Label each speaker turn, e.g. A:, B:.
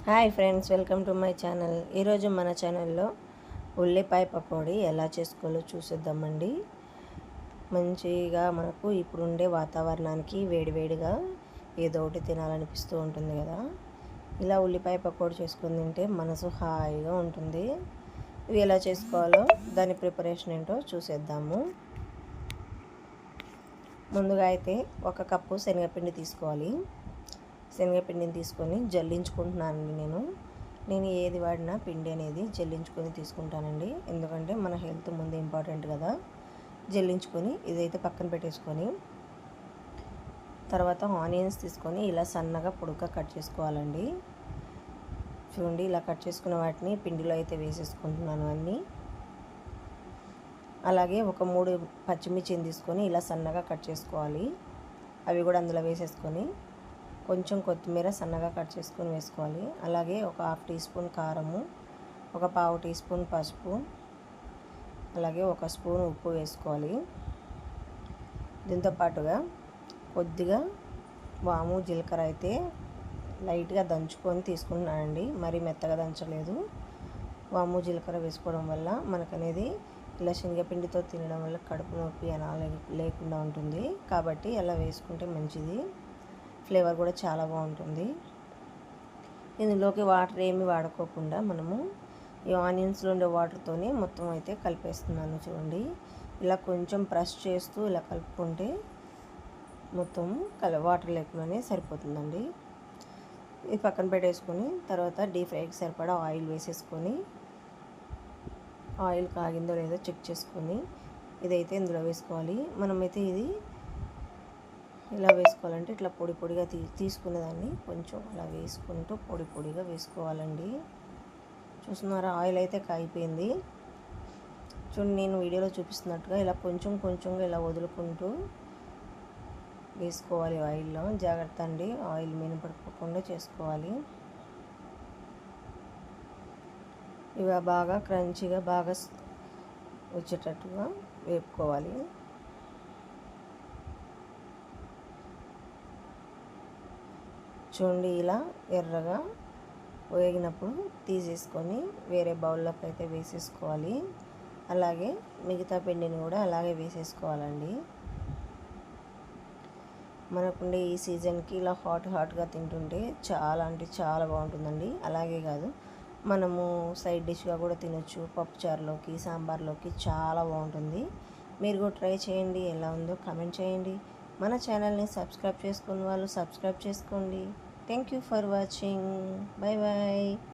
A: Hi friends, welcome to my channel. ఈరోజు మన ఛానల్లో ఉల్లిపాయ పకోడీ ఎలా చేసుకోవాలో చూసేద్దామండి. మంచిగా మనకు ఇప్పుడుండే వాతావరణానికి వేడివేడిగా ఏదో ఒకటి తినాలనిపిస్తూ ఉంటుంది కదా. ఇలా ఉల్లిపాయ పకోడీ చేసుకొని తింటే మనసు హాయిగా ఉంటుంది. ఇవి ఎలా చేసుకోవాలో దాని ప్రిపరేషన్ ఏంటో చూసేద్దాము. ముందుగా అయితే 1 కప్పు శనగపిండి తీసుకోవాలి. శనగపిండిని తీసుకొని జల్లించుకుంటున్నానండి. నేను ఏది వాడినా పిండి అనేది జల్లించుకొని తీసుకుంటానండి. ఎందుకంటే మన హెల్త్ ముందు ఇంపార్టెంట్ కదా. జల్లించుకొని ఇదైతే పక్కన పెట్టేసుకొని తర్వాత ఆనియన్స్ తీసుకొని ఇలా సన్నగా పొడుగ్గా కట్ చేసుకోవాలండి. చూడండి, ఇలా కట్ చేసుకున్న వాటిని పిండిలో అయితే వేసేసుకుంటున్నాను అన్నీ. అలాగే ఒక 3 పచ్చిమిర్చిని తీసుకొని ఇలా సన్నగా కట్ చేసుకోవాలి. అవి కూడా అందులో వేసేసుకొని కొంచెం కొత్తిమీర సన్నగా కట్ చేసుకొని వేసుకోవాలి. అలాగే ఒక 1/2 టీ స్పూన్ కారము, ఒక 1/4 టీ స్పూన్ పసుపు, అలాగే 1 స్పూన్ ఉప్పు వేసుకోవాలి. దీంతో పాటుగా కొద్దిగా వాము జీలకర్ర అయితే లైట్గా దంచుకొని తీసుకుంటున్నానండి. మరీ మెత్తగా దంచలేదు. వాము జీలకర్ర వేసుకోవడం వల్ల మనకనేది ఇలా శనగపిండితో తినడం వల్ల కడుపు నొప్పి అలా లేకుండా ఉంటుంది. కాబట్టి అలా వేసుకుంటే మంచిది. ఫ్లేవర్ కూడా చాలా బాగుంటుంది. ఇందులోకి వాటర్ ఏమి వాడుకోకుండా మనము ఈ ఆనియన్స్లో ఉండే వాటర్తోనే మొత్తం అయితే కలిపేస్తున్నాను. చూడండి, ఇలా కొంచెం ప్రెస్ చేస్తూ ఇలా కలుపుకుంటే మొత్తం వాటర్ లేకుండానే సరిపోతుందండి. ఇది పక్కన పెట్టేసుకొని తర్వాత డీప్ ఫ్రైకి సరిపడా ఆయిల్ వేసేసుకొని ఆయిల్ కాగిందో లేదో చెక్ చేసుకొని ఇదైతే ఇందులో వేసుకోవాలి. మనమైతే ఇది ఇలా వేసుకోవాలంటే ఇట్లా పొడి పొడిగా తీసుకునేదాన్ని కొంచెం అలా వేసుకుంటూ పొడి పొడిగా వేసుకోవాలండి. చూస్తున్నారా, ఆయిల్ అయితే కాగిపోయింది. చూడండి, నేను వీడియోలో చూపిస్తున్నట్టుగా ఇలా కొంచెం కొంచెంగా ఇలా వదులుకుంటూ వేసుకోవాలి ఆయిల్లో. జాగ్రత్త అండి, ఆయిల్ మీద పడిపోకుండా చేసుకోవాలి. ఇవి బాగా క్రంచీగా బాగా వచ్చేటట్టుగా వేపుకోవాలి. చూడండి, ఇలా ఎర్రగా వేగినప్పుడు తీసేసుకొని వేరే బౌల్లోకి అయితే వేసేసుకోవాలి. అలాగే మిగతా పిండిని కూడా అలాగే వేసేసుకోవాలండి. మనకుండే ఈ సీజన్కి ఇలా హాట్గా తింటుంటే చాలా అంటే చాలా బాగుంటుందండి. అలాగే కాదు, మనము సైడ్ డిష్గా కూడా తినొచ్చు. పప్పుచారులోకి, సాంబార్లోకి చాలా బాగుంటుంది. మీరు కూడా ట్రై చేయండి. ఎలా ఉందో కామెంట్ చేయండి. మన ఛానల్ని సబ్స్క్రైబ్ చేసుకున్న వాళ్ళు సబ్స్క్రైబ్ చేసుకోండి. Thank you for watching. Bye bye.